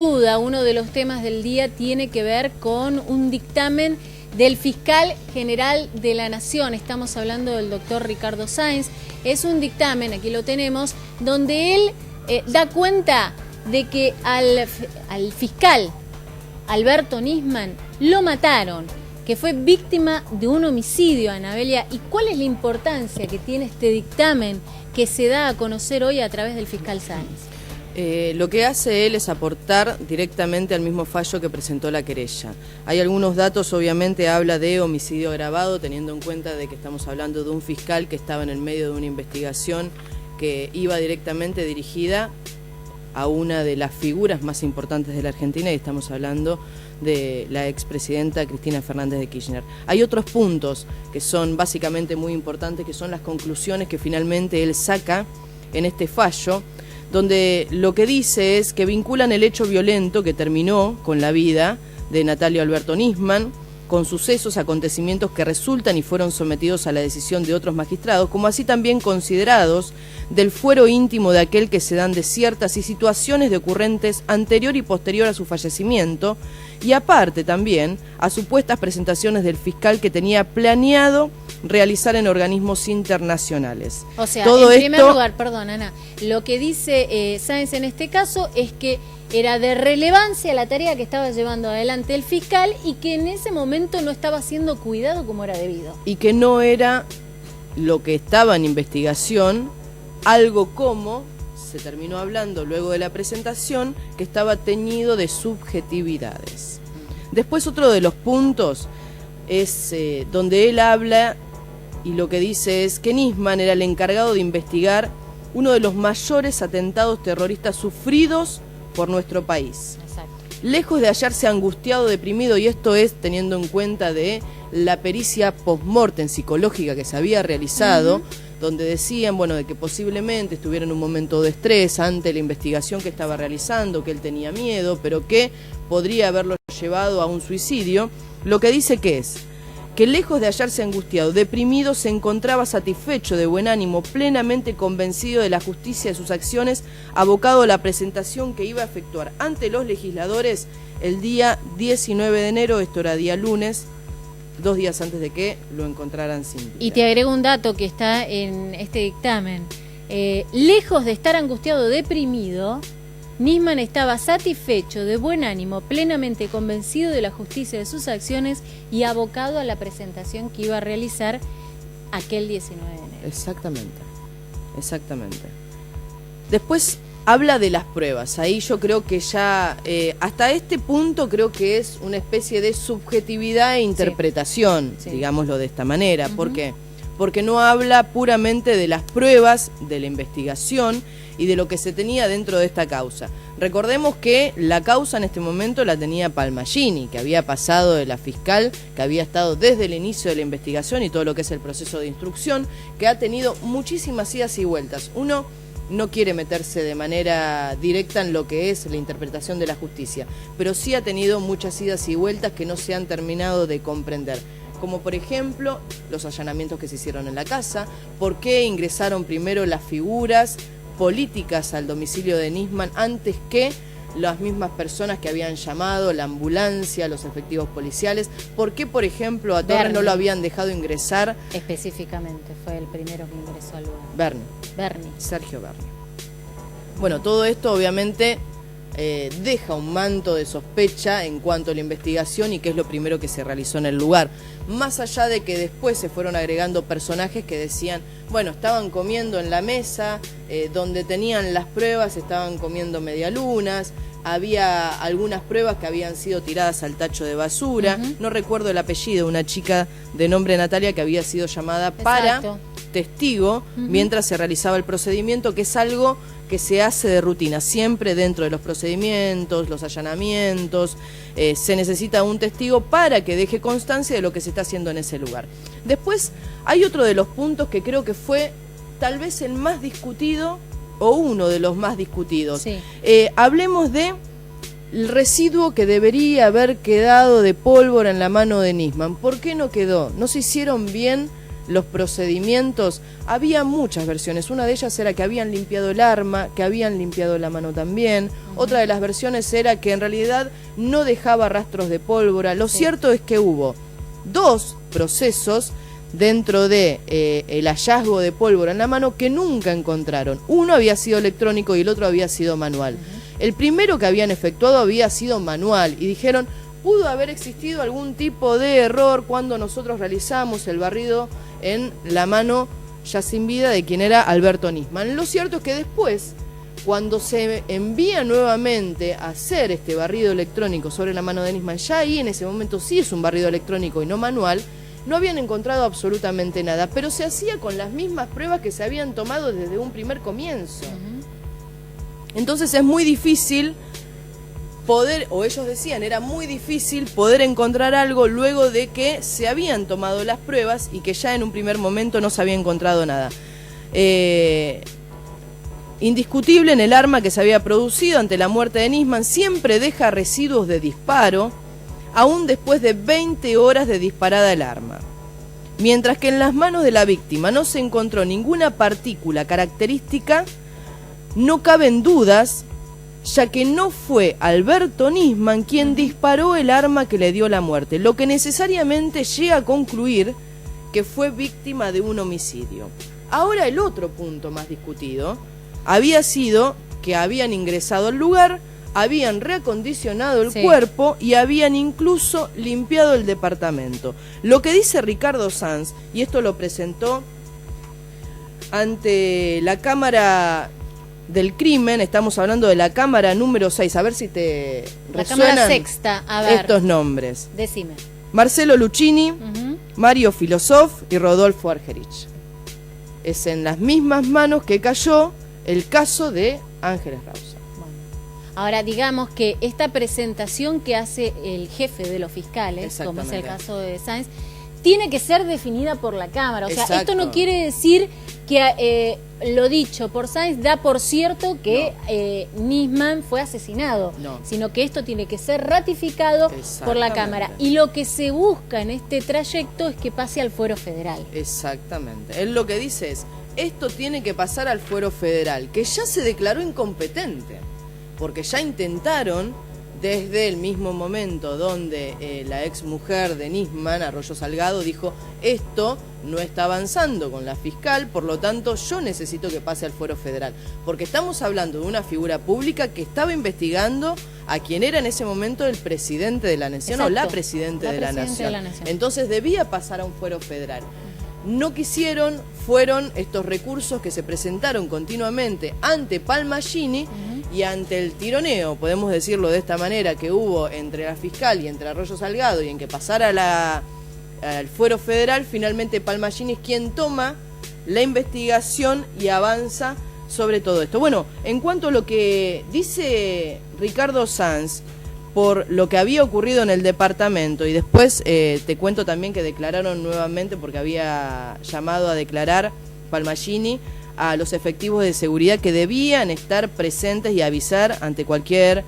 Duda, uno de los temas del día tiene que ver con un dictamen del fiscal general de la Nación. Estamos hablando del doctor Ricardo Sáenz. Es un dictamen, aquí lo tenemos, donde él da cuenta de que al fiscal Alberto Nisman lo mataron, que fue víctima de un homicidio, Anabelia. ¿Y cuál es la importancia que tiene este dictamen que se da a conocer hoy a través del fiscal Sáenz? Lo que hace él es aportar directamente al mismo fallo que presentó la querella. Hay algunos datos, obviamente habla de homicidio agravado, teniendo en cuenta de que estamos hablando de un fiscal que estaba en el medio de una investigación que iba directamente dirigida a una de las figuras más importantes de la Argentina, y estamos hablando de la expresidenta Cristina Fernández de Kirchner. Hay otros puntos que son básicamente muy importantes, que son las conclusiones que finalmente él saca en este fallo, donde lo que dice es que vinculan el hecho violento que terminó con la vida de Natalio Alberto Nisman con sucesos, acontecimientos que resultan y fueron sometidos a la decisión de otros magistrados, como así también considerados del fuero íntimo de aquel que se dan de ciertas y situaciones de ocurrentes anterior y posterior a su fallecimiento, y aparte también a supuestas presentaciones del fiscal que tenía planeado realizar en organismos internacionales. O sea, todo en primer lugar, perdón, Ana, lo que dice Sáenz en este caso es que era de relevancia la tarea que estaba llevando adelante el fiscal y que en ese momento no estaba siendo cuidado como era debido. Y que no era lo que estaba en investigación, algo como, se terminó hablando luego de la presentación, que estaba teñido de subjetividades. Después otro de los puntos es donde él habla y lo que dice es que Nisman era el encargado de investigar uno de los mayores atentados terroristas sufridos por nuestro país. Exacto. Lejos de hallarse angustiado, deprimido, y esto es teniendo en cuenta de la pericia post-mortem psicológica que se había realizado, donde decían, bueno, de que posiblemente estuviera en un momento de estrés ante la investigación que estaba realizando, que él tenía miedo, pero que podría haberlo llevado a un suicidio. Lo que dice que es que lejos de hallarse angustiado, deprimido, se encontraba satisfecho, de buen ánimo, plenamente convencido de la justicia de sus acciones, abocado a la presentación que iba a efectuar ante los legisladores el día 19 de enero, esto era día lunes, 2 días antes de que lo encontraran sin vida. Y te agrego un dato que está en este dictamen. Lejos de estar angustiado, deprimido, Nisman estaba satisfecho, de buen ánimo, plenamente convencido de la justicia de sus acciones y abocado a la presentación que iba a realizar aquel 19 de enero. Exactamente, exactamente. Después habla de las pruebas. Ahí yo creo que ya, hasta este punto creo que es una especie de subjetividad e interpretación, sí, digámoslo de esta manera. ¿Por qué? Porque no habla puramente de las pruebas, de la investigación y de lo que se tenía dentro de esta causa. Recordemos que la causa en este momento la tenía Palmagini, que había pasado de la fiscal, que había estado desde el inicio de la investigación y todo lo que es el proceso de instrucción, que ha tenido muchísimas idas y vueltas. Uno no quiere meterse de manera directa en lo que es la interpretación de la justicia, pero sí ha tenido muchas idas y vueltas que no se han terminado de comprender. Como por ejemplo, los allanamientos que se hicieron en la casa, por qué ingresaron primero las figuras políticas al domicilio de Nisman antes que las mismas personas que habían llamado, la ambulancia, los efectivos policiales. ¿Por qué, por ejemplo, a Torres no lo habían dejado ingresar? Específicamente, fue el primero que ingresó al lugar. Berni. Sergio Berni. Bueno, todo esto obviamente deja un manto de sospecha en cuanto a la investigación y qué es lo primero que se realizó en el lugar. Más allá de que después se fueron agregando personajes que decían, bueno, estaban comiendo en la mesa, donde tenían las pruebas, estaban comiendo medialunas, había algunas pruebas que habían sido tiradas al tacho de basura, no recuerdo el apellido, una chica de nombre Natalia que había sido llamada para testigo mientras se realizaba el procedimiento, que es algo que se hace de rutina, siempre dentro de los procedimientos, los allanamientos, se necesita un testigo para que deje constancia de lo que se está haciendo en ese lugar. Después hay otro de los puntos que creo que fue tal vez el más discutido o uno de los más discutidos. Sí. Hablemos de el residuo que debería haber quedado de pólvora en la mano de Nisman. ¿Por qué no quedó? No se hicieron bien los procedimientos, había muchas versiones. Una de ellas era que habían limpiado el arma, que habían limpiado la mano también. Otra de las versiones era que en realidad no dejaba rastros de pólvora. Lo cierto es que hubo 2 procesos dentro de el hallazgo de pólvora en la mano que nunca encontraron. Uno había sido electrónico y el otro había sido manual. El primero que habían efectuado había sido manual y dijeron, pudo haber existido algún tipo de error cuando nosotros realizamos el barrido en la mano ya sin vida de quien era Alberto Nisman. Lo cierto es que después, cuando se envía nuevamente a hacer este barrido electrónico sobre la mano de Nisman, ya ahí en ese momento sí es un barrido electrónico y no manual, no habían encontrado absolutamente nada, pero se hacía con las mismas pruebas que se habían tomado desde un primer comienzo. Entonces es muy difícil poder, o ellos decían, era muy difícil poder encontrar algo luego de que se habían tomado las pruebas y que ya en un primer momento no se había encontrado nada. Indiscutible en el arma que se había producido ante la muerte de Nisman, siempre deja residuos de disparo, aún después de 20 horas de disparada el arma. Mientras que en las manos de la víctima no se encontró ninguna partícula característica, no caben dudas, ya que no fue Alberto Nisman quien disparó el arma que le dio la muerte, lo que necesariamente llega a concluir que fue víctima de un homicidio. Ahora el otro punto más discutido había sido que habían ingresado al lugar, habían reacondicionado el cuerpo y habían incluso limpiado el departamento. Lo que dice Ricardo Sanz, y esto lo presentó ante la Cámara del Crimen, estamos hablando de la Cámara número 6, a ver si te resuenan Cámara Sexta, a ver, estos nombres. Decime. Marcelo Luchini, Mario Filosof y Rodolfo Argerich. Es en las mismas manos que cayó el caso de Ángeles Rausa. Ahora, digamos que esta presentación que hace el jefe de los fiscales, como es el caso de Sáenz, tiene que ser definida por la Cámara. O sea, esto no quiere decir que lo dicho por Sáenz da por cierto que Nisman fue asesinado, sino que esto tiene que ser ratificado por la Cámara. Y lo que se busca en este trayecto es que pase al fuero federal. Exactamente. Él lo que dice es, esto tiene que pasar al fuero federal, que ya se declaró incompetente. Porque ya intentaron, desde el mismo momento donde la ex mujer de Nisman, Arroyo Salgado, dijo, esto no está avanzando con la fiscal, por lo tanto yo necesito que pase al fuero federal. Porque estamos hablando de una figura pública que estaba investigando a quien era en ese momento el presidente de la nación, o la presidenta de la nación. Entonces debía pasar a un fuero federal. No quisieron, fueron estos recursos que se presentaron continuamente ante Palmagini y ante el tironeo, podemos decirlo de esta manera, que hubo entre la fiscal y entre Arroyo Salgado y en que pasara al fuero federal. Finalmente Palmagini es quien toma la investigación y avanza sobre todo esto. Bueno, en cuanto a lo que dice Ricardo Sanz, por lo que había ocurrido en el departamento, y después te cuento también que declararon nuevamente, porque había llamado a declarar Palmagini a los efectivos de seguridad que debían estar presentes y avisar ante cualquier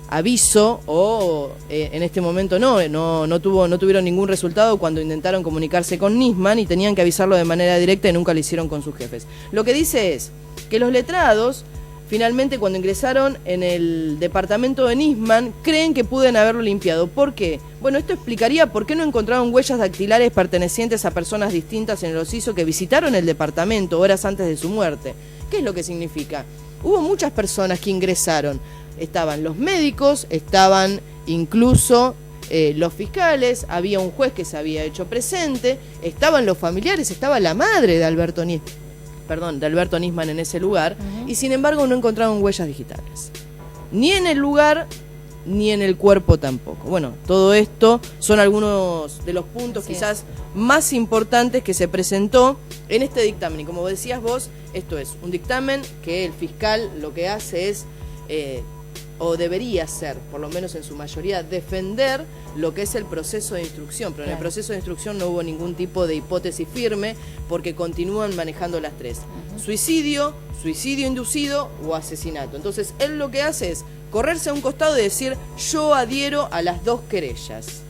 aviso, o en este momento no tuvieron ningún resultado cuando intentaron comunicarse con Nisman y tenían que avisarlo de manera directa y nunca lo hicieron con sus jefes. Lo que dice es que los letrados finalmente, cuando ingresaron en el departamento de Nisman, creen que pueden haberlo limpiado. ¿Por qué? Bueno, esto explicaría por qué no encontraron huellas dactilares pertenecientes a personas distintas en el occiso que visitaron el departamento horas antes de su muerte. ¿Qué es lo que significa? Hubo muchas personas que ingresaron. Estaban los médicos, estaban incluso los fiscales, había un juez que se había hecho presente, estaban los familiares, estaba la madre de Alberto Nisman en ese lugar, y sin embargo no encontraron huellas digitales. Ni en el lugar, ni en el cuerpo tampoco. Bueno, todo esto son algunos de los puntos quizás más importantes que se presentó en este dictamen. Y como decías vos, esto es un dictamen que el fiscal lo que hace es, o debería ser, por lo menos en su mayoría, defender lo que es el proceso de instrucción, pero en el proceso de instrucción no hubo ningún tipo de hipótesis firme porque continúan manejando las tres: suicidio, suicidio inducido o asesinato. Entonces él lo que hace es correrse a un costado y decir, yo adhiero a las dos querellas.